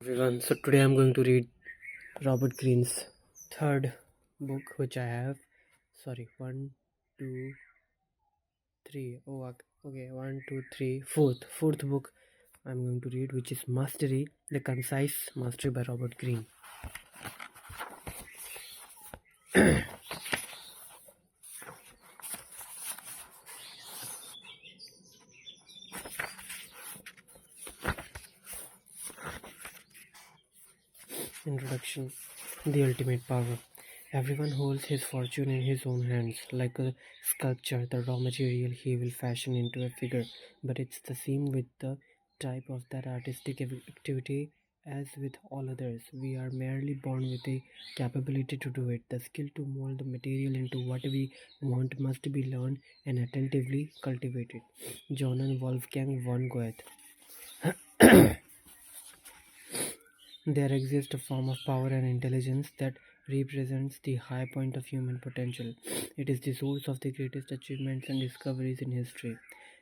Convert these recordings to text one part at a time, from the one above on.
Everyone, so today I'm going to read Robert Greene's third book, which I have. Sorry, one, two, three. Oh, okay, one, two, three. Fourth book I'm going to read, which is Mastery: The Concise Mastery by Robert Greene. Introduction: The Ultimate Power. Everyone holds his fortune in his own hands, like a sculpture, the raw material he will fashion into a figure. But it's the same with the type of that artistic activity as with all others. We are merely born with the capability to do it. The skill to mold the material into what we want must be learned and attentively cultivated. Johann Wolfgang von Goethe. There exists a form of power and intelligence that represents the high point of human potential. It is the source of the greatest achievements and discoveries in history.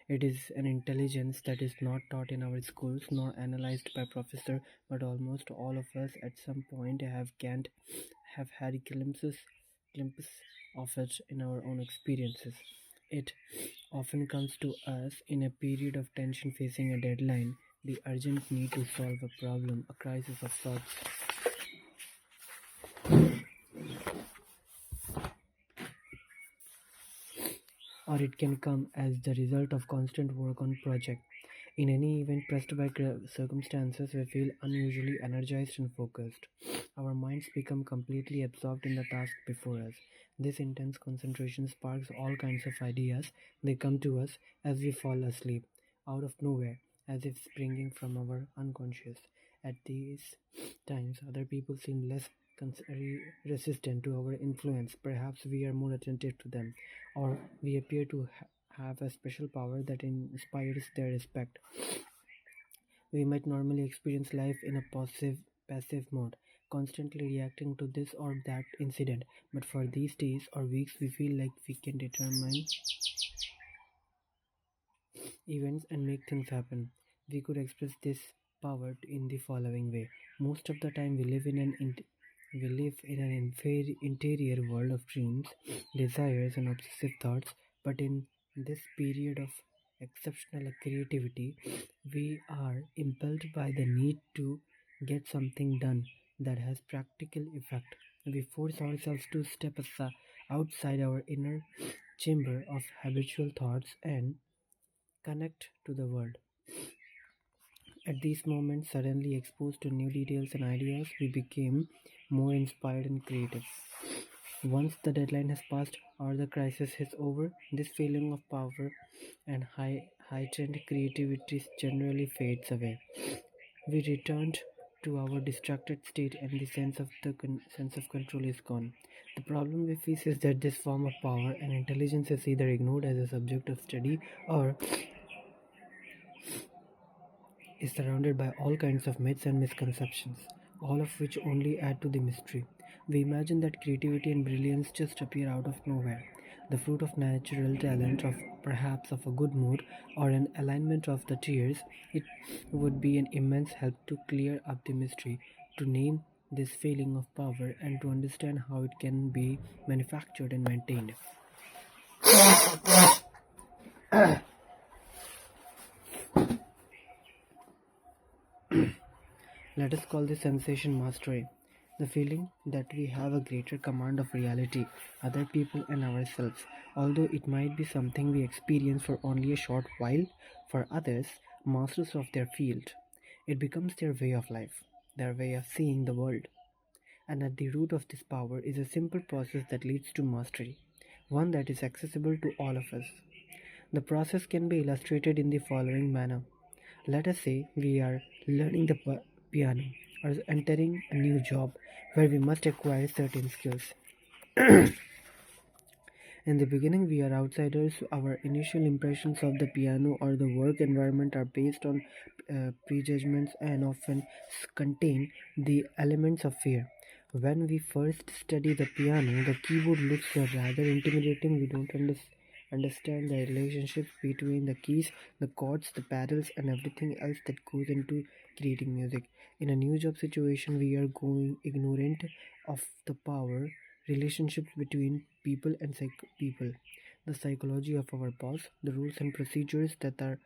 It is an intelligence that is not taught in our schools nor analyzed by professors, but almost all of us at some point have had glimpses of it in our own experiences. It often comes to us in a period of tension, facing a deadline, the urgent need to solve a problem, a crisis of sorts. Or it can come as the result of constant work on project. In any event, pressed by circumstances, we feel unusually energized and focused. Our minds become completely absorbed in the task before us. This intense concentration sparks all kinds of ideas. They come to us as we fall asleep, out of nowhere, as if springing from our unconscious. At these times, other people seem less resistant to our influence. Perhaps we are more attentive to them, or we appear to have a special power that inspires their respect. We might normally experience life in a passive mode, constantly reacting to this or that incident, but for these days or weeks we feel like we can determine events and make things happen. We could express this power in the following way. Most of the time we live in an interior world of dreams, desires and obsessive thoughts, but in this period of exceptional creativity, we are impelled by the need to get something done that has practical effect. We force ourselves to step outside our inner chamber of habitual thoughts and connect to the world. At these moments, suddenly exposed to new details and ideas, we became more inspired and creative. Once the deadline has passed or the crisis is over, this feeling of power and heightened creativity generally fades away. We returned to our distracted state, and the sense of control is gone. The problem we face is that this form of power and intelligence is either ignored as a subject of study or is surrounded by all kinds of myths and misconceptions, all of which only add to the mystery. We imagine that creativity and brilliance just appear out of nowhere, the fruit of natural talent, of perhaps of a good mood, or an alignment of the tears. It would be an immense help to clear up the mystery, to name this feeling of power, and to understand how it can be manufactured and maintained. Let us call this sensation mastery, the feeling that we have a greater command of reality, other people, and ourselves. Although it might be something we experience for only a short while, for others, masters of their field, it becomes their way of life, their way of seeing the world. And at the root of this power is a simple process that leads to mastery, one that is accessible to all of us. The process can be illustrated in the following manner. Let us say we are learning the piano or entering a new job where we must acquire certain skills. In the beginning, we are outsiders. Our initial impressions of the piano or the work environment are based on prejudgments and often contain the elements of fear. When we first study the piano, the keyboard looks rather intimidating. We don't understand. understand the relationships between the keys, the chords, the pedals, and everything else that goes into creating music. In a new job situation, we are going ignorant of the power relationships between people and people, the psychology of our boss, the rules and procedures that are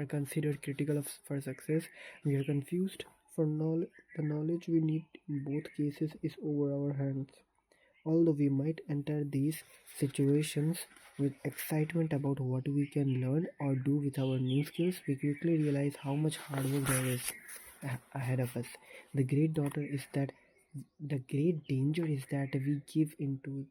considered critical for success. We are confused for the knowledge we need in both cases is over our hands. Although we might enter these situations with excitement about what we can learn or do with our new skills, we quickly realize how much hard work there is ahead of us. The great daughter is that the great danger is that we give into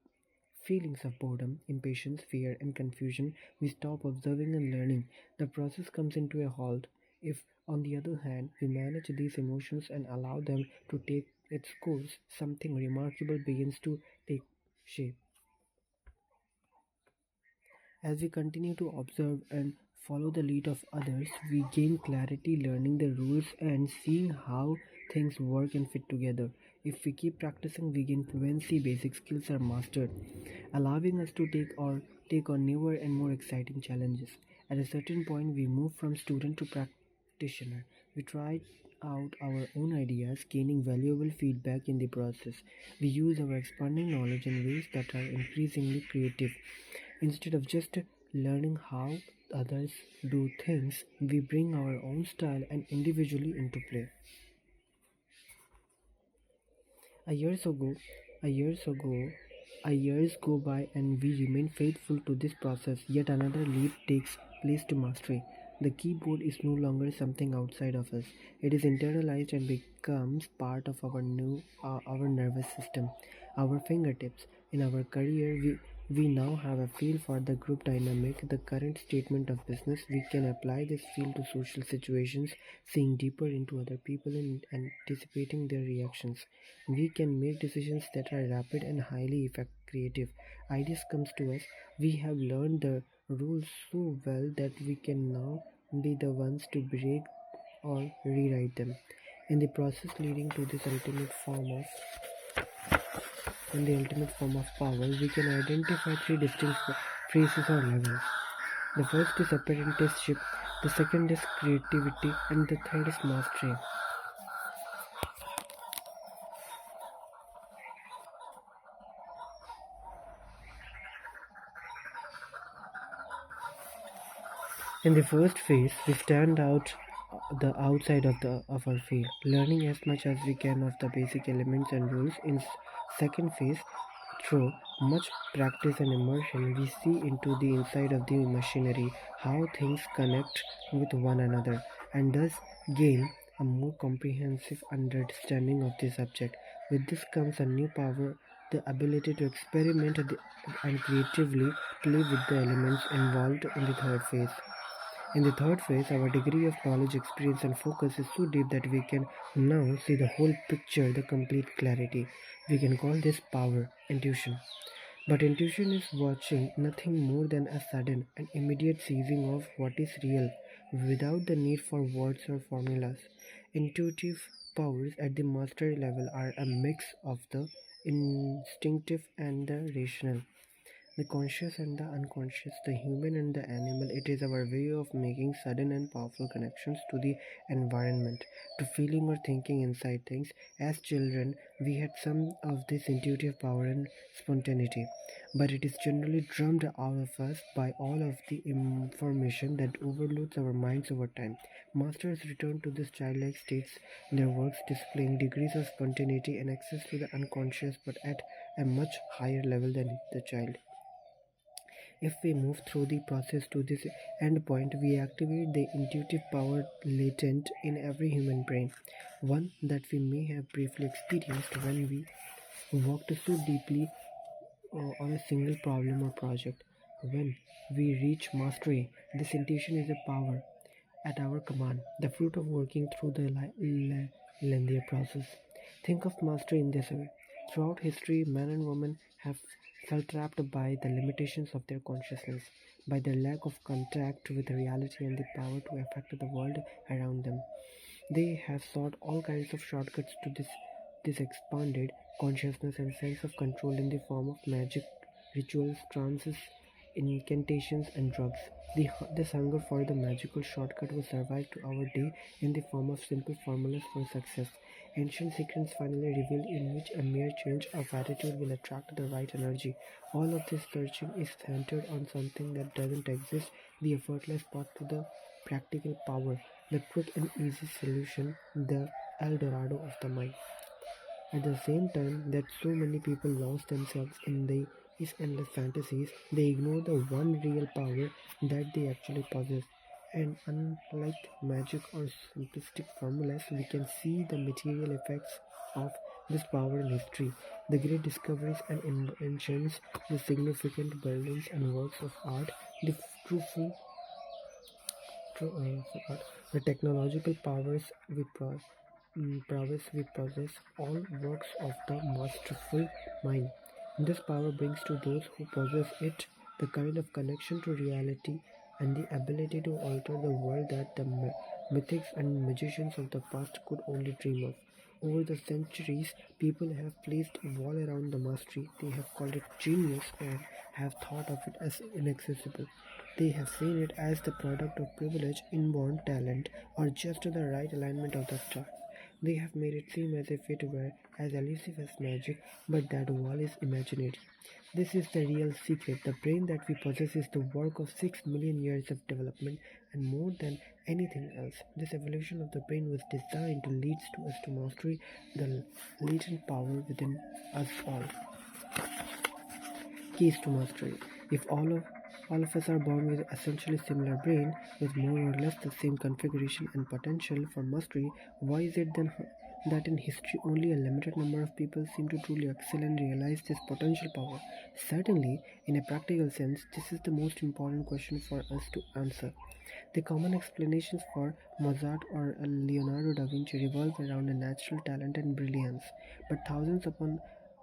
feelings of boredom, impatience, fear, and confusion. We stop observing and learning. The process comes into a halt. If, on the other hand, we manage these emotions and allow them to take its course, something remarkable begins to take shape. As we continue to observe and follow the lead of others, we gain clarity learning the rules and seeing how things work and fit together. If we keep practicing, we gain fluency, basic skills are mastered, allowing us to take on newer and more exciting challenges. At a certain point, we move from student to practitioner. We try out our own ideas, gaining valuable feedback in the process. We use our expanding knowledge in ways that are increasingly creative. Instead of just learning how others do things, we bring our own style and individually into play. A years ago, a years ago, a years go by and we remain faithful to this process. Yet another leap takes place to mastery. The keyboard is no longer something outside of us. It is internalized and becomes part of our nervous system, our fingertips. In our career, we now have a feel for the group dynamic, the current statement of business. We can apply this feel to social situations, seeing deeper into other people and anticipating their reactions. We can make decisions that are rapid and highly creative. Ideas comes to us. We have learned the rules so well that we can now be the ones to break or rewrite them. In the process leading to this ultimate form of in the ultimate form of power, we can identify three distinct phases or levels. The first is apprenticeship, the second is creativity, and the third is mastery. In the first phase, we stand out the outside of our field, learning as much as we can of the basic elements and rules. In second phase, through much practice and immersion, we see into the inside of the machinery, how things connect with one another, and thus gain a more comprehensive understanding of the subject. With this comes a new power, the ability to experiment and creatively play with the elements involved in the third phase. In the third phase, our degree of knowledge, experience, and focus is so deep that we can now see the whole picture, the complete clarity. We can call this power, intuition. But intuition is watching nothing more than a sudden and immediate seizing of what is real without the need for words or formulas. Intuitive powers at the mastery level are a mix of the instinctive and the rational, the conscious and the unconscious, the human and the animal. It is our way of making sudden and powerful connections to the environment, to feeling or thinking inside things. As children, we had some of this intuitive power and spontaneity, but it is generally drummed out of us by all of the information that overloads our minds over time. Masters return to this childlike states, their works displaying degrees of spontaneity and access to the unconscious, but at a much higher level than the child. If we move through the process to this endpoint, we activate the intuitive power latent in every human brain, one that we may have briefly experienced when we worked so deeply on a single problem or project. When we reach mastery, this intuition is a power at our command, the fruit of working through the lengthier process. Think of mastery in this way. Throughout history, men and women have felt trapped by the limitations of their consciousness, by their lack of contact with reality and the power to affect the world around them. They have sought all kinds of shortcuts to this expanded consciousness and sense of control in the form of magic, rituals, trances, incantations, and drugs. This hunger for the magical shortcut was survived to our day in the form of simple formulas for success. Ancient secrets finally revealed in which a mere change of attitude will attract the right energy. All of this searching is centered on something that doesn't exist, the effortless path to the practical power, the quick and easy solution, the El Dorado of the mind. At the same time that so many people lost themselves in these endless fantasies, they ignore the one real power that they actually possess. And unlike magic or simplistic formulas, we can see the material effects of this power in history. The great discoveries and inventions, the significant buildings and works of art, the truthful the technological prowess we possess, all works of the masterful mind. This power brings to those who possess it the kind of connection to reality and the ability to alter the world that the mythics and magicians of the past could only dream of. Over the centuries, people have placed a wall around the mastery. They have called it genius and have thought of it as inaccessible. They have seen it as the product of privilege, inborn talent, or just the right alignment of the stars. They have made it seem as if it were as elusive as magic, but that wall is imaginary. This is the real secret. The brain that we possess is the work of 6 million years of development, and more than anything else, this evolution of the brain was designed to lead us to mastery, the latent power within us all. Keys to mastery. If all of us are born with essentially similar brain with more or less the same configuration and potential for mastery, why is it then that in history only a limited number of people seem to truly excel and realize this potential power? Certainly, in a practical sense, this is the most important question for us to answer. The common explanations for Mozart or Leonardo da Vinci revolve around a natural talent and brilliance, but thousands upon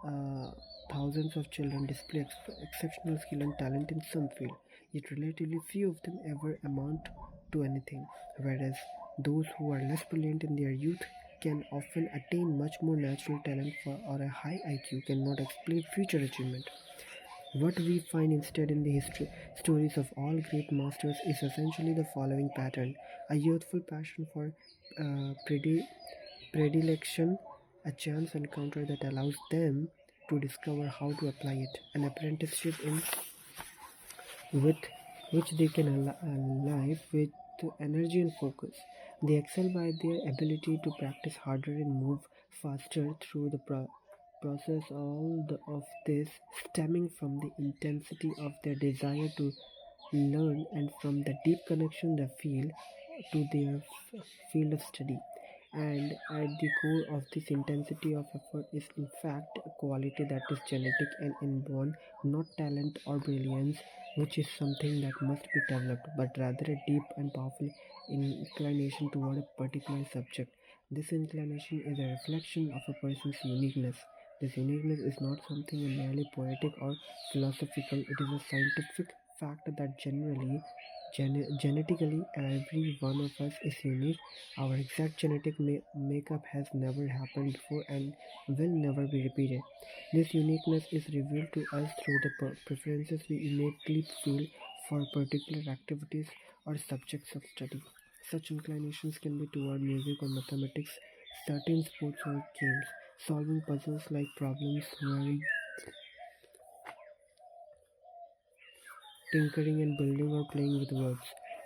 uh, thousands of children display exceptional skill and talent in some field, yet relatively few of them ever amount to anything, whereas those who are less brilliant in their youth can often attain much more natural talent for or a high IQ cannot explain future achievement. What we find instead in the history stories of all great masters is essentially the following pattern: a youthful passion for uh, predi- predilection, a chance encounter that allows them to discover how to apply it, an apprenticeship in with which they can alive with energy and focus. They excel by their ability to practice harder and move faster through the process. Of this stemming from the intensity of their desire to learn and from the deep connection they feel to their field of study. And at the core of this intensity of effort is, in fact, a quality that is genetic and inborn, not talent or brilliance, which is something that must be developed, but rather a deep and powerful inclination toward a particular subject. This inclination is a reflection of a person's uniqueness. This uniqueness is not something merely poetic or philosophical, it is a scientific fact that genetically every one of us is unique. Our exact genetic makeup has never happened before and will never be repeated. This uniqueness is revealed to us through the preferences we innately feel for particular activities or subjects of study. Such inclinations can be toward music or mathematics, certain sports or games, solving puzzles like problems, worrying, tinkering and building or playing with words.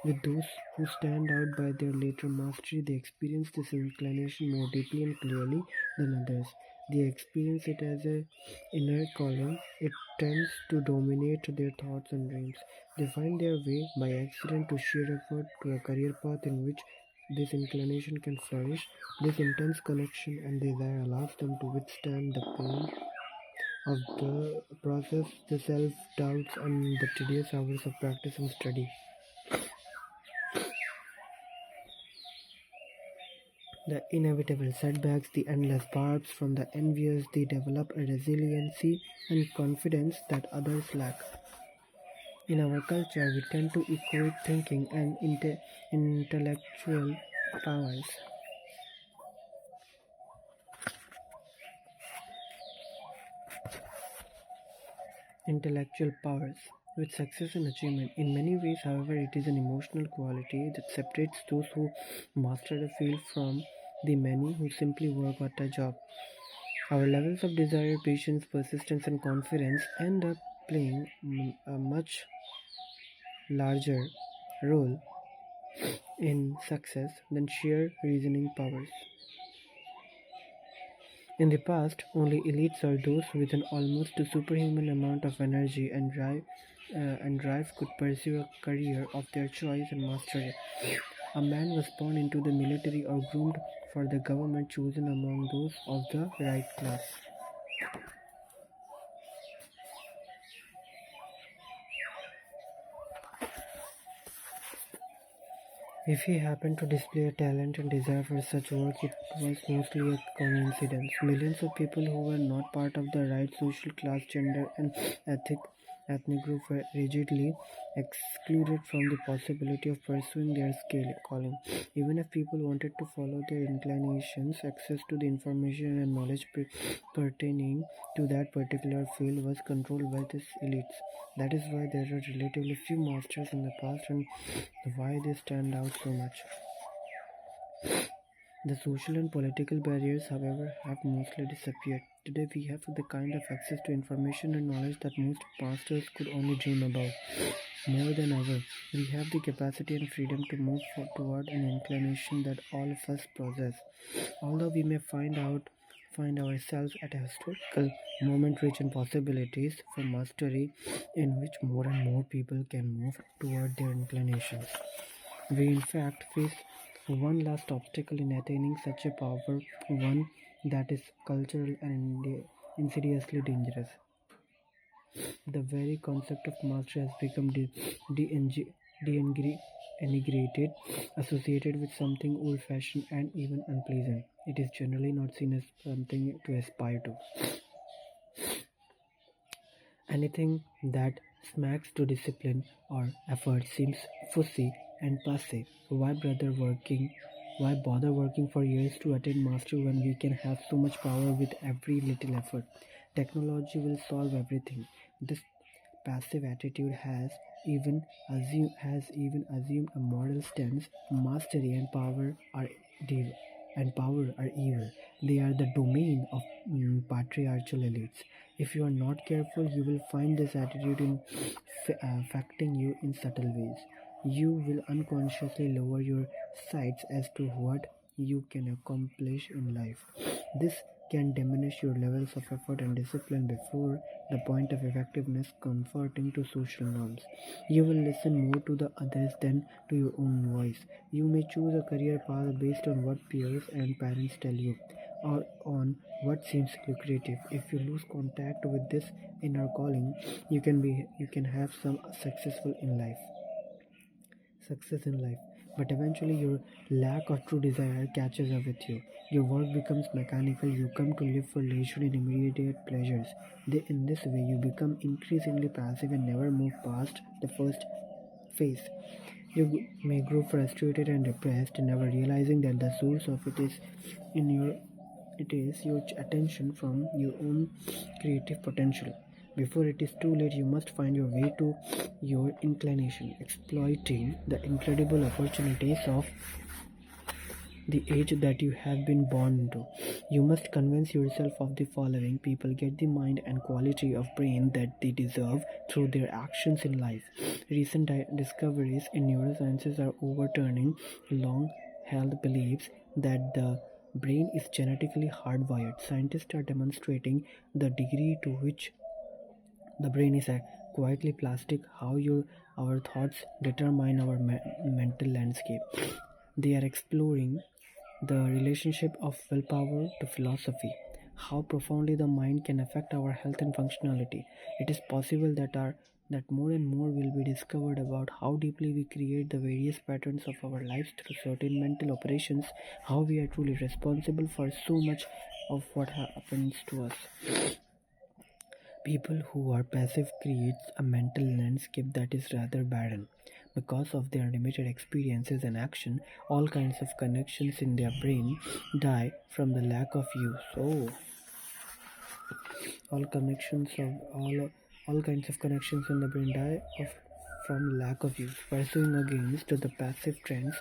With those who stand out by their later mastery, they experience this inclination more deeply and clearly than others. They experience it as an inner calling. It tends to dominate their thoughts and dreams. They find their way by accident to sheer effort to a career path in which this inclination can flourish. This intense connection and desire allows them to withstand the pain of the process, the self-doubts and the tedious hours of practice and study. The inevitable setbacks, the endless barbs from the envious, they develop a resiliency and confidence that others lack. In our culture, we tend to equate thinking and intellectual powers. Intellectual powers. with success and achievement. In many ways, however, it is an emotional quality that separates those who master the field from the many who simply work at a job. Our levels of desire, patience, persistence, and confidence end up playing a much larger role in success than sheer reasoning powers. In the past, only elites or those with an almost superhuman amount of energy and drive could pursue a career of their choice and master it. A man was born into the military or groomed for the government chosen among those of the right class. If he happened to display a talent and desire for such work, it was mostly a coincidence. Millions of people who were not part of the right social class, gender, and ethnic ethnic group were rigidly excluded from the possibility of pursuing their calling. Even if people wanted to follow their inclinations, access to the information and knowledge pertaining to that particular field was controlled by these elites. That is why there are relatively few masters in the past and why they stand out so much. The social and political barriers, however, have mostly disappeared. Today we have the kind of access to information and knowledge that most pastors could only dream about. More than ever, we have the capacity and freedom to move toward an inclination that all of us possess. Although we may find ourselves at a historical moment rich in possibilities for mastery in which more and more people can move toward their inclinations. We in fact face one last obstacle in attaining such a power, one that is cultural and insidiously dangerous. The very concept of master has become denigrated, associated with something old fashioned and even unpleasant. It is generally not seen as something to aspire to. Anything that smacks to discipline or effort seems fussy and passe. Why bother working for years to attain mastery when we can have so much power with every little effort? Technology will solve everything. This passive attitude has even assumed a moral stance. Mastery and power are evil. They are the domain of patriarchal elites. If you are not careful, you will find this attitude affecting you in subtle ways. You will unconsciously lower your sights as to what you can accomplish in life. This can diminish your levels of effort and discipline before the point of effectiveness conforming to social norms. You will listen more to the others than to your own voice. You may choose a career path based on what peers and parents tell you, or on what seems lucrative. If you lose contact with this inner calling, you can have some success in life, but eventually your lack of true desire catches up with you. Your work becomes mechanical. You come to live for leisure and immediate pleasures. In this way, you become increasingly passive and never move past the first phase. You may grow frustrated and depressed, never realizing that the source of in your it is your attention from your own creative potential. Before it is too late, you must find your way to your inclination, exploiting the incredible opportunities of the age that you have been born into. You must convince yourself of the following: people get the mind and quality of brain that they deserve through their actions in life. Recent discoveries in neurosciences are overturning long held beliefs that the brain is genetically hardwired. Scientists are demonstrating the degree to which the brain is quietly plastic, how our thoughts determine our mental landscape. They are exploring the relationship of willpower to philosophy, how profoundly the mind can affect our health and functionality. It is possible that more and more will be discovered about how deeply we create the various patterns of our lives through certain mental operations, how we are truly responsible for so much of what happens to us. People who are passive creates a mental landscape that is rather barren. Because of their limited experiences and action, all kinds of connections in their brain die from the lack of use. All connections of all All kinds of connections in the brain die from lack of use. Pursuing against the passive trends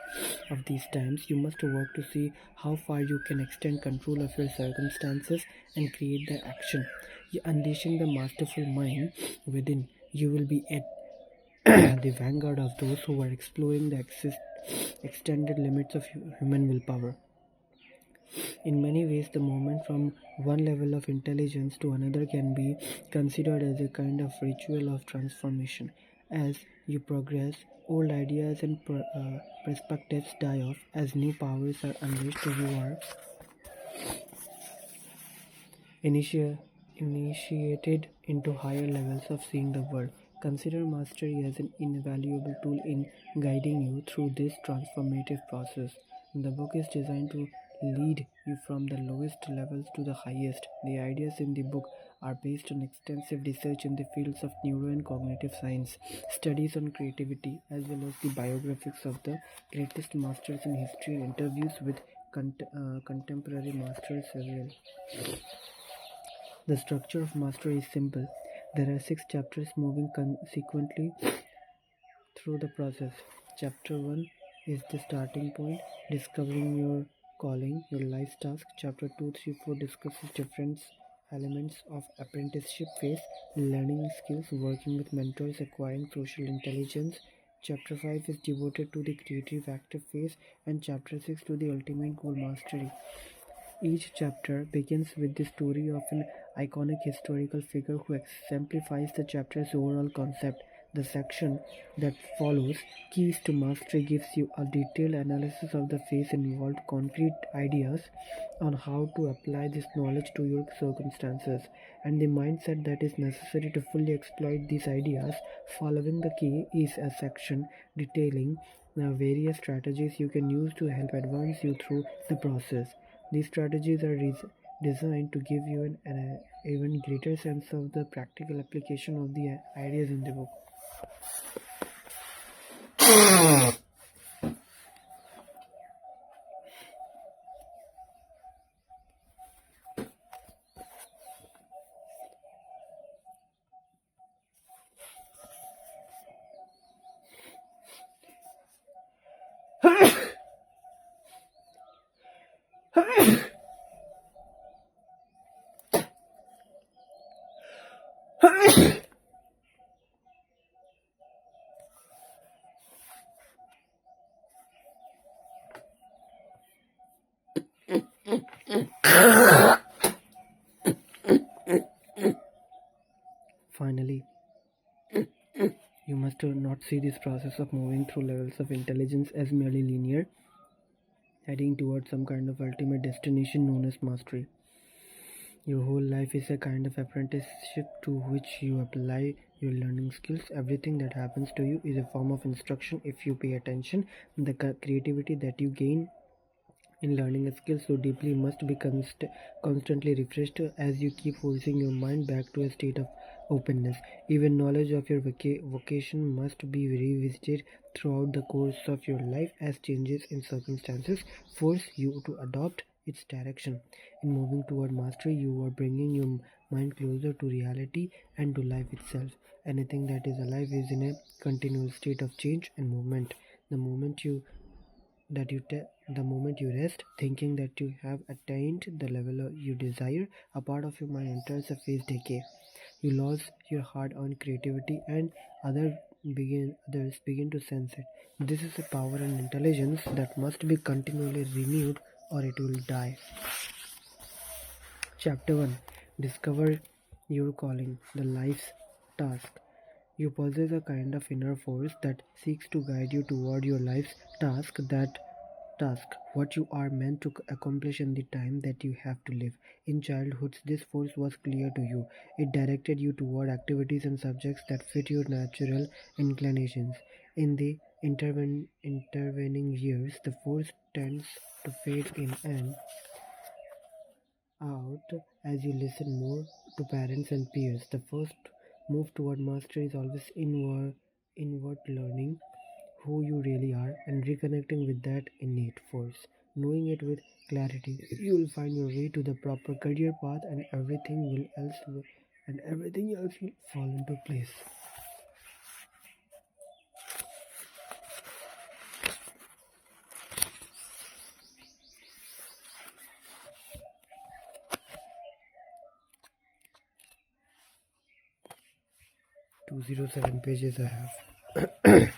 of these times, you must work to see how far you can extend control of your circumstances and create the action. You unleashing the masterful mind within. You will be at the vanguard of those who are exploring the extended limits of human willpower. In many ways, the movement from one level of intelligence to another can be considered as a kind of ritual of transformation. As you progress, old ideas and perspectives die off as new powers are unleashed. You are initia- initiated into higher levels of seeing the world. Consider mastery as an invaluable tool in guiding you through this transformative process. The book is designed to lead you from the lowest levels to the highest. The ideas in the book are based on extensive research in the fields of neuro and cognitive science, studies on creativity, as well as the biographies of the greatest masters in history, interviews with contemporary masters as well. The structure of mastery is simple. There are six chapters moving consequently through the process. Chapter 1 is the starting point, discovering your calling, your life's task. Chapter 2, 3, 4 discusses different elements of apprenticeship phase, learning skills, working with mentors, acquiring social intelligence. Chapter 5 is devoted to the creative active phase, and chapter 6 to the ultimate goal mastery. Each chapter begins with the story of an iconic historical figure who exemplifies the chapter's overall concept. The section that follows, Keys to Mastery, gives you a detailed analysis of the phase involved, concrete ideas on how to apply this knowledge to your circumstances, and the mindset that is necessary to fully exploit these ideas. Following the key is a section detailing the various strategies you can use to help advance you through the process. These strategies are designed to give you an even greater sense of the practical application of the ideas in the book. Finally, you must not see this process of moving through levels of intelligence as merely linear, heading towards some kind of ultimate destination known as mastery. Your whole life is a kind of apprenticeship to which you apply your learning skills. Everything that happens to you is a form of instruction if you pay attention. The creativity that you gain in learning a skill so deeply must be constantly refreshed as you keep forcing your mind back to a state of openness. Even knowledge of your vocation must be revisited throughout the course of your life as changes in circumstances force you to adopt its direction. In moving toward mastery, you are bringing your mind closer to reality and to life itself. Anything that is alive is in a continual state of change and movement. The moment you the moment you rest, thinking that you have attained the level you desire, a part of your mind enters a phase decay. You lose your hard-earned creativity, and others begin to sense it. This is a power and intelligence that must be continually renewed, or it will die. Chapter 1: Discover your calling, the life's task. You possess a kind of inner force that seeks to guide you toward your life's task, what you are meant to accomplish in the time that you have to live. In childhood, this force was clear to you. It directed you toward activities and subjects that fit your natural inclinations. In the intervening years, the force tends to fade in and out as you listen more to parents and peers. The first move toward mastery is always inward learning who you really are and reconnecting with that innate force. Knowing it with clarity, you will find your way to the proper career path and everything will else and everything else will fall into place. 207 pages I have.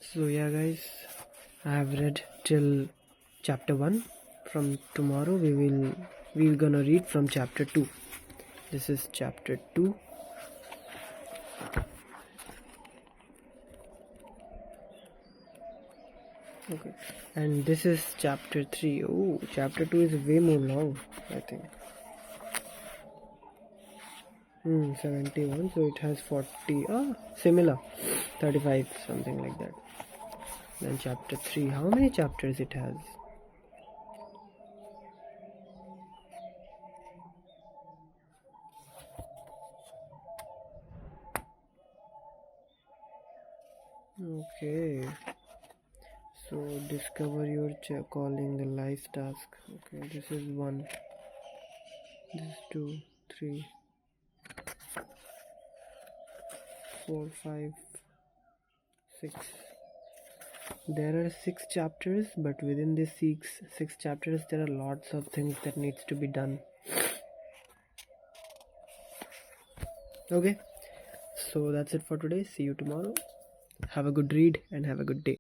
So yeah guys, I have read till chapter 1. From tomorrow we're gonna read from chapter 2. This is chapter 2. Okay, and this is chapter 3. Oh, chapter 2 is way more long, I think. 71, so it has 40, similar, 35, something like that. Then chapter 3, how many chapters it has? Okay, so discover your calling, the life task. Okay, this is 1, this is 2, 3, 4, 5, 6. There are 6 chapters, but within these six chapters there are lots of things that needs to be done. Okay, so that's it for today. See you tomorrow. Have a good read and have a good day.